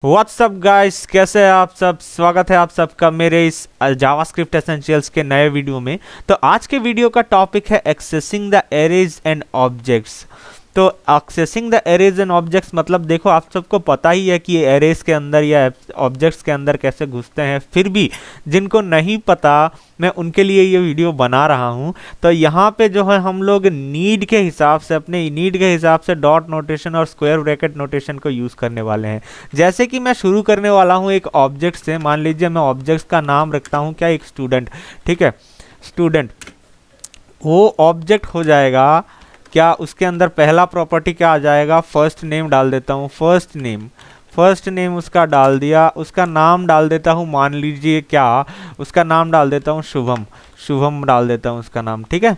WhatsApp guys, कैसे हैं आप सब। स्वागत है आप सबका मेरे इस जावास्क्रिप्ट एसेंशियल्स के नए वीडियो में। तो आज के वीडियो का टॉपिक है accessing the arrays and objects. तो accessing the arrays and objects मतलब देखो, आप सबको पता ही है कि ये एरेज के अंदर या ऑब्जेक्ट्स के अंदर कैसे घुसते हैं। फिर भी जिनको नहीं पता, मैं उनके लिए ये वीडियो बना रहा हूँ। तो यहाँ पे जो है हम लोग नीड के हिसाब से, अपने नीड के हिसाब से डॉट नोटेशन और स्क्वायर ब्रैकेट नोटेशन को यूज़ करने वाले हैं। जैसे कि मैं शुरू करने वाला हूँ एक ऑब्जेक्ट से। मान लीजिए मैं ऑब्जेक्ट का नाम रखता हूँ क्या, एक स्टूडेंट। ठीक है, स्टूडेंट वो ऑब्जेक्ट हो जाएगा क्या, उसके अंदर पहला प्रॉपर्टी क्या आ जाएगा, फर्स्ट नेम डाल देता हूँ। फर्स्ट नेम उसका डाल दिया, उसका नाम डाल देता हूँ, मान लीजिए क्या, उसका नाम डाल देता हूँ शुभम। शुभम डाल देता हूँ उसका नाम। ठीक है,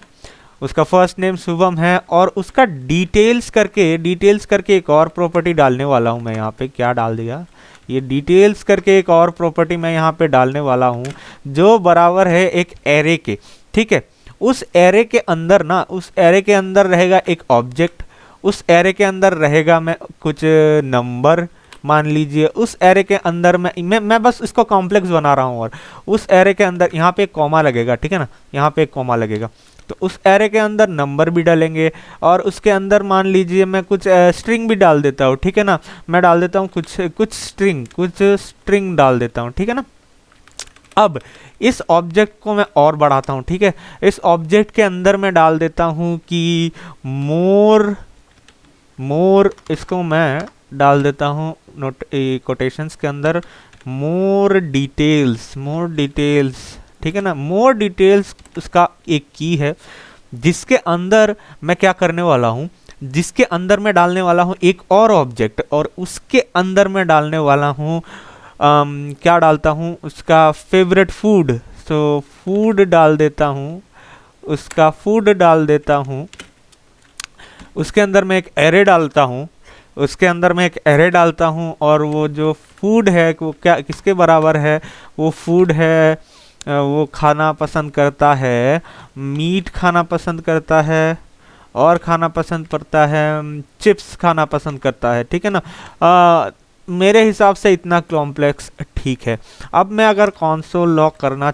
उसका फर्स्ट नेम शुभम है। और उसका डिटेल्स करके एक और प्रॉपर्टी डालने वाला हूँ मैं यहाँ पे। क्या डाल दिया, ये डिटेल्स करके एक और प्रॉपर्टी मैं यहाँ पे डालने वाला हूँ, जो बराबर है एक एरे के। ठीक है, उस एरे के अंदर ना, उस एरे के अंदर रहेगा एक ऑब्जेक्ट, उस एरे के अंदर रहेगा मैं कुछ नंबर मान लीजिए। उस एरे के अंदर मैं बस इसको कॉम्प्लेक्स बना रहा हूँ। और उस एरे के अंदर यहाँ पे एक कॉमा लगेगा। ठीक है ना, यहाँ पे एक कॉमा लगेगा। तो उस एरे के अंदर नंबर भी डालेंगे और उसके अंदर मान लीजिए मैं कुछ स्ट्रिंग भी डाल देता हूँ। ठीक है ना, मैं डाल देता हूँ कुछ स्ट्रिंग डाल देता हूँ। ठीक है ना। अब इस ऑब्जेक्ट को मैं और बढ़ाता हूँ। ठीक है, इस ऑब्जेक्ट के अंदर मैं डाल देता हूँ कि मोर इसको मैं डाल देता हूँ नोट कोटेशंस के अंदर, मोर डिटेल्स। ठीक है ना, मोर डिटेल्स उसका एक की है, जिसके अंदर मैं क्या करने वाला हूँ, जिसके अंदर मैं डालने वाला हूँ एक और ऑब्जेक्ट। और उसके अंदर मैं डालने वाला हूँ क्या डालता हूँ, उसका फेवरेट फूड। तो फूड डाल देता हूँ, उसका फूड डाल देता हूँ। उसके अंदर मैं एक एरे डालता हूँ, उसके अंदर मैं एक एरे डालता हूँ। और वो जो फूड है वो क्या, किसके बराबर है, वो फूड है, वो खाना पसंद करता है, मीट खाना पसंद करता है, और खाना पसंद करता है, चिप्स खाना पसंद करता है। ठीक है ना। मेरे हिसाब से इतना कॉम्प्लेक्स ठीक है। अब मैं अगर कंसोल लॉक करना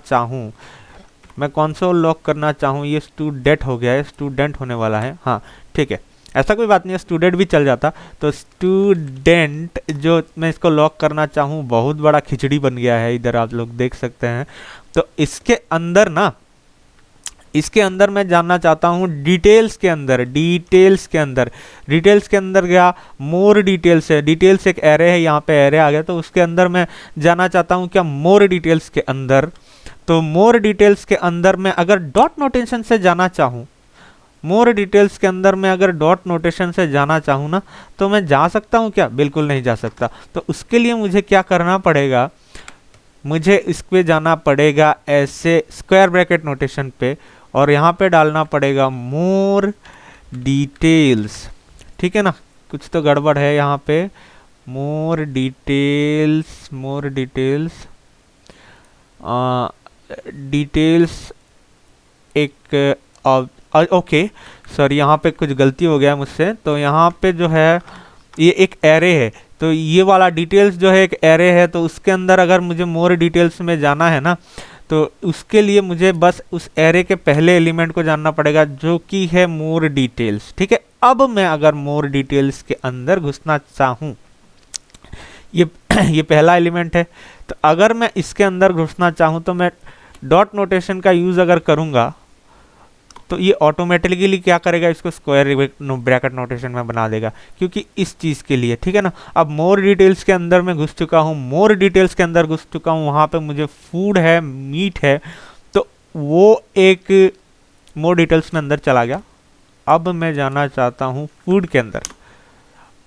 चाहूँ, ये स्टूडेंट हो गया है, स्टूडेंट होने वाला है। हाँ ठीक है, ऐसा कोई बात नहीं है, स्टूडेंट भी चल जाता। तो स्टूडेंट जो मैं इसको लॉक करना चाहूँ, बहुत बड़ा खिचड़ी बन गया है, इधर आप लोग देख सकते हैं। तो इसके अंदर ना, इसके अंदर मैं जानना चाहता हूँ डिटेल्स के अंदर गया, मोर डिटेल्स है। डिटेल्स एक एरे है, यहाँ पे एरे आ गया। तो उसके अंदर मैं जानना चाहता हूँ क्या, मोर डिटेल्स के अंदर। तो मोर डिटेल्स के अंदर मैं अगर डॉट नोटेशन से जाना चाहूँ, मोर डिटेल्स के अंदर मैं अगर डॉट नोटेशन से जाना चाहूँ ना, तो मैं जा सकता हूँ क्या, बिल्कुल नहीं जा सकता। तो उसके लिए मुझे क्या करना पड़ेगा, मुझे इस पे जाना पड़ेगा ऐसे स्क्वायर ब्रैकेट नोटेशन पे, और यहाँ पे डालना पड़ेगा मोर डिटेल्स। ठीक है ना, कुछ तो गड़बड़ है यहाँ पे। मोर डिटेल्स एक ओके, सॉरी यहाँ पे कुछ गलती हो गया मुझसे। तो यहाँ पे जो है ये एक एरे है, तो ये वाला डिटेल्स जो है एक एरे है। तो उसके अंदर अगर मुझे मोर डिटेल्स में जाना है ना, तो उसके लिए मुझे बस उस एरे के पहले एलिमेंट को जानना पड़ेगा, जो कि है मोर डिटेल्स। ठीक है, अब मैं अगर मोर डिटेल्स के अंदर घुसना चाहूँ, ये ये पहला एलिमेंट है। तो अगर मैं इसके अंदर घुसना चाहूँ, तो मैं डॉट नोटेशन का यूज़ अगर करूँगा, तो ये ऑटोमेटिकली क्या करेगा, इसको स्क्वायर ब्रैकेट नोटेशन में बना देगा, क्योंकि इस चीज़ के लिए। ठीक है ना। अब मोर डिटेल्स के अंदर मैं घुस चुका हूँ, वहाँ पे मुझे फूड है, मीट है। तो वो एक मोर डिटेल्स में अंदर चला गया। अब मैं जाना चाहता हूँ फूड के अंदर।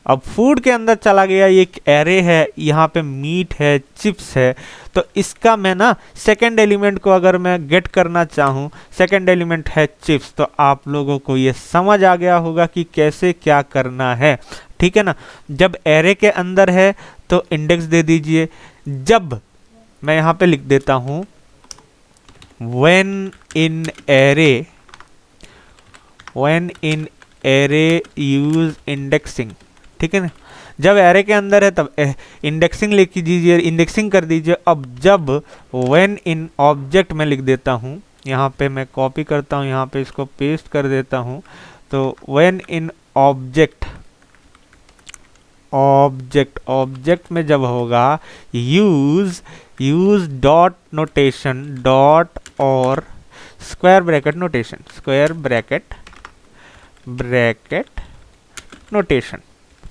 अब फूड के अंदर चला गया, ये एक एरे है, यहाँ पे मीट है, चिप्स है। तो इसका मैं ना सेकंड एलिमेंट को अगर मैं गेट करना चाहूँ, सेकंड एलिमेंट है चिप्स। तो आप लोगों को ये समझ आ गया होगा कि कैसे क्या करना है। ठीक है ना। जब एरे के अंदर है तो इंडेक्स दे दीजिए। जब मैं यहाँ पे लिख देता हूँ when in array use indexing। ठीक है ना, जब एरे के अंदर है तब इंडेक्सिंग लिख दीजिए, इंडेक्सिंग कर दीजिए। अब जब व्हेन इन ऑब्जेक्ट में लिख देता हूँ, यहाँ पे मैं कॉपी करता हूँ, यहाँ पे इसको पेस्ट कर देता हूँ। तो व्हेन इन ऑब्जेक्ट, ऑब्जेक्ट में जब होगा यूज डॉट नोटेशन डॉट और square bracket notation, square bracket notation.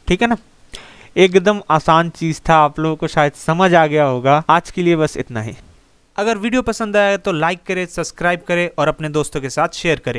ठीक है ना, एकदम आसान चीज था, आप लोगों को शायद समझ आ गया होगा। आज के लिए बस इतना ही। अगर वीडियो पसंद आया तो लाइक करें, सब्सक्राइब करें और अपने दोस्तों के साथ शेयर करें।